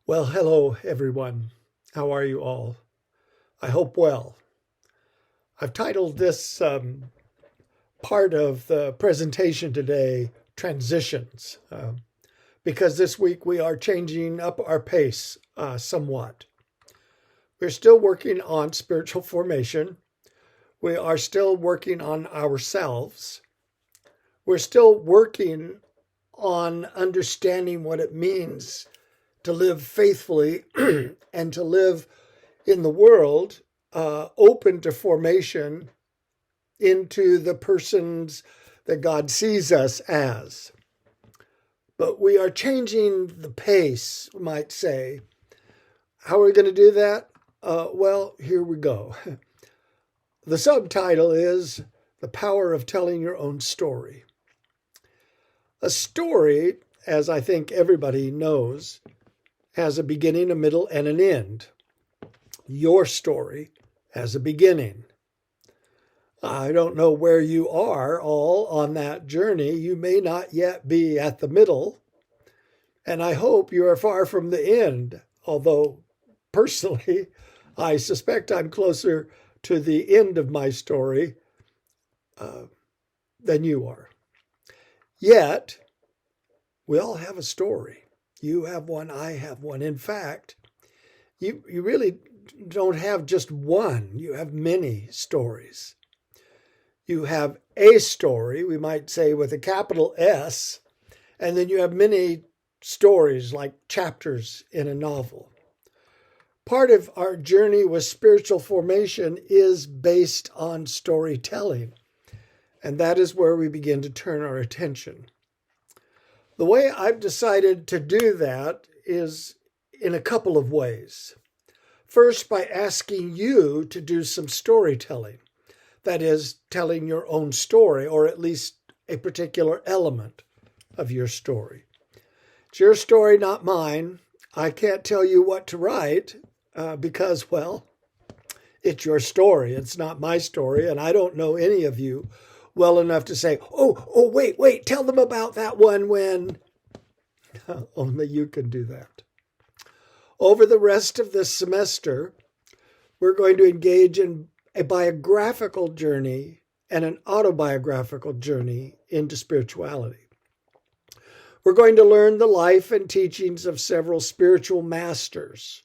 Well, hello, everyone. How are you all? I hope well. I've titled this part of the presentation today Transitions, because this week we are changing up our pace somewhat. We're still working on spiritual formation. We are still working on ourselves. We're still working on understanding what it means to live faithfully and to live in the world open to formation into the persons that God sees us as. But we are changing the pace, we might say. How are we going to do that? Well, here we go. The subtitle is The Power of Telling Your Own Story. A story, as I think everybody knows, has a beginning, a middle, and an end. Your story has a beginning. I don't know where you are all on that journey. You may not yet be at the middle, and I hope you are far from the end, although personally, I suspect I'm closer to the end of my story than you are. Yet, we all have a story. You have one, I have one. In fact, you really don't have just one. You have many stories. You have a story, we might say with a capital S, and then you have many stories like chapters in a novel. Part of our journey with spiritual formation is based on storytelling, and that is where we begin to turn our attention. The way I've decided to do that is in a couple of ways. First, by asking you to do some storytelling. That is, telling your own story, or at least a particular element of your story. It's your story, not mine. I can't tell you what to write because, well, it's your story. It's not my story, and I don't know any of you well enough to say, wait, tell them about that one when... Only you can do that. Over the rest of this semester, we're going to engage in a biographical journey and an autobiographical journey into spirituality. We're going to learn the life and teachings of several spiritual masters.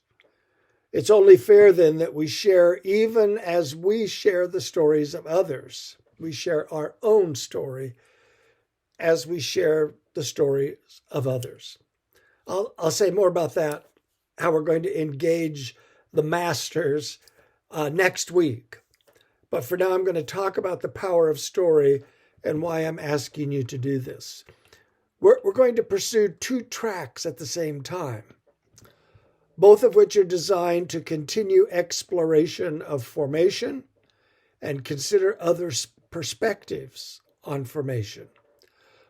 It's only fair then that we share, even as we share the stories of others. We share our own story as we share the stories of others. I'll say more about that, how we're going to engage the masters next week. But for now, I'm going to talk about the power of story and why I'm asking you to do this. We're going to pursue two tracks at the same time, both of which are designed to continue exploration of formation and consider other perspectives on formation.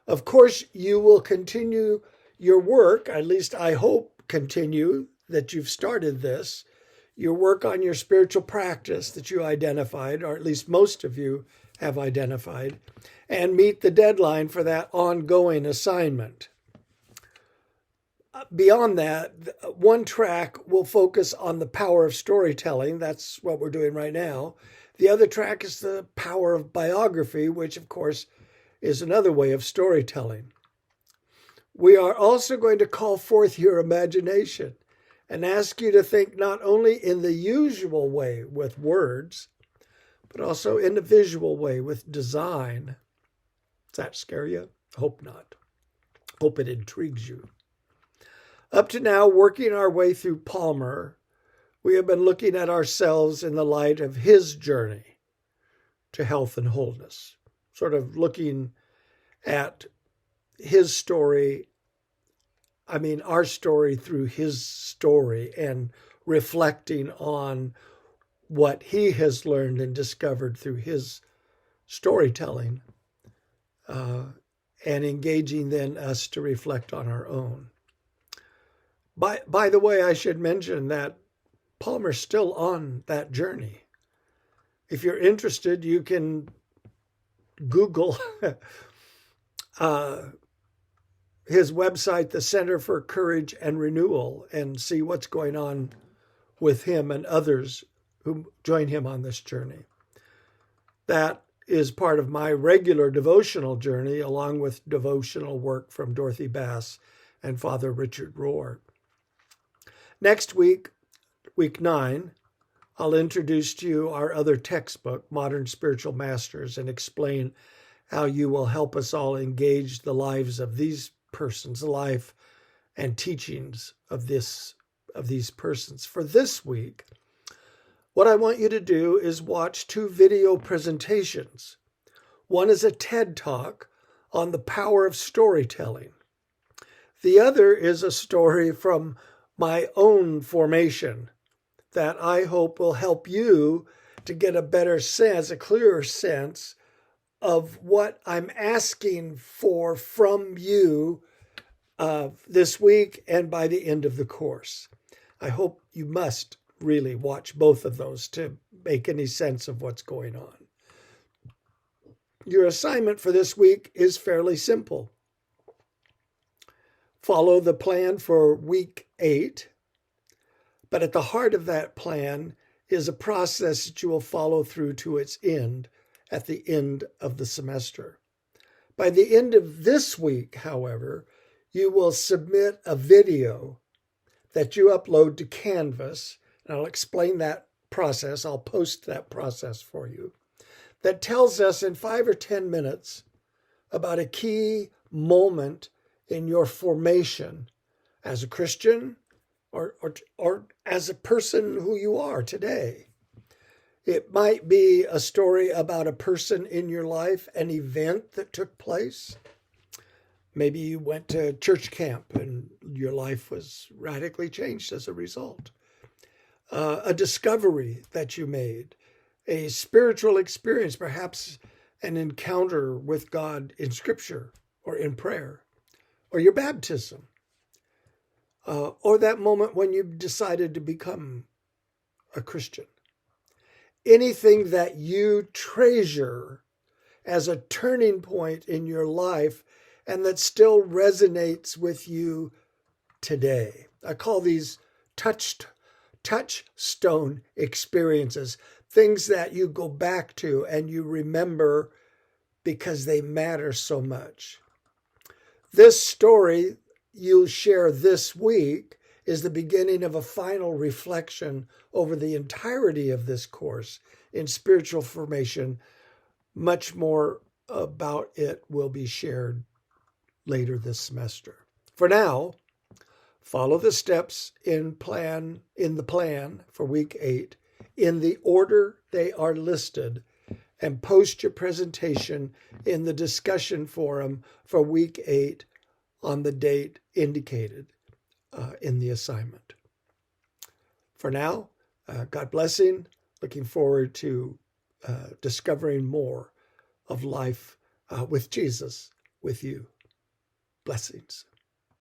Of course, you will continue your work, at least I hope continue that you've started this, your work on your spiritual practice that you identified, or at least most of you have identified, and meet the deadline for that ongoing assignment. Beyond that, one track will focus on the power of storytelling. That's what we're doing right now. The other track is the power of biography, which, of course, is another way of storytelling. We are also going to call forth your imagination and ask you to think not only in the usual way with words, but also in the visual way with design. Does that scare you? Hope not. Hope it intrigues you. Up to now, working our way through Palmer, we have been looking at ourselves in the light of his journey to health and wholeness, sort of looking at his story, our story through his story, and reflecting on what he has learned and discovered through his storytelling, and engaging then us to reflect on our own. By the way, I should mention that Palmer's still on that journey. If you're interested, you can Google his website, the Center for Courage and Renewal, and see what's going on with him and others who join him on this journey. That is part of my regular devotional journey, along with devotional work from Dorothy Bass and Father Richard Rohr. Next week, week 9, I'll introduce to you our other textbook, Modern Spiritual Masters, and explain how you will help us all engage the lives of these persons, the life and teachings of these persons. For this week, what I want you to do is watch 2 video presentations. One is a TED Talk on the power of storytelling. The other is a story from my own formation that I hope will help you to get a better sense, a clearer sense of what I'm asking for from you this week and by the end of the course. I hope you must really watch both of those to make any sense of what's going on. Your assignment for this week is fairly simple. Follow the plan for week 8, but at the heart of that plan is a process that you will follow through to its end at the end of the semester. By the end of this week, however, you will submit a video that you upload to Canvas, and I'll explain that process. I'll post that process for you, that tells us in 5 or 10 minutes about a key moment in your formation as a Christian or as a person who you are today. It might be a story about a person in your life, an event that took place. Maybe you went to church camp and your life was radically changed as a result. A discovery that you made, a spiritual experience, perhaps an encounter with God in Scripture or in prayer, or your baptism, or that moment when you decided to become a Christian. Anything that you treasure as a turning point in your life and that still resonates with you today. I call these touchstone experiences, things that you go back to and you remember because they matter so much. This story you'll share this week is the beginning of a final reflection over the entirety of this course in spiritual formation. Much more about it will be shared later this semester. For now, follow the steps in the plan for week 8 in the order they are listed, and post your presentation in the discussion forum for week 8 on the date indicated in the assignment. For now, God blessing. Looking forward to discovering more of life with Jesus with you. Blessings.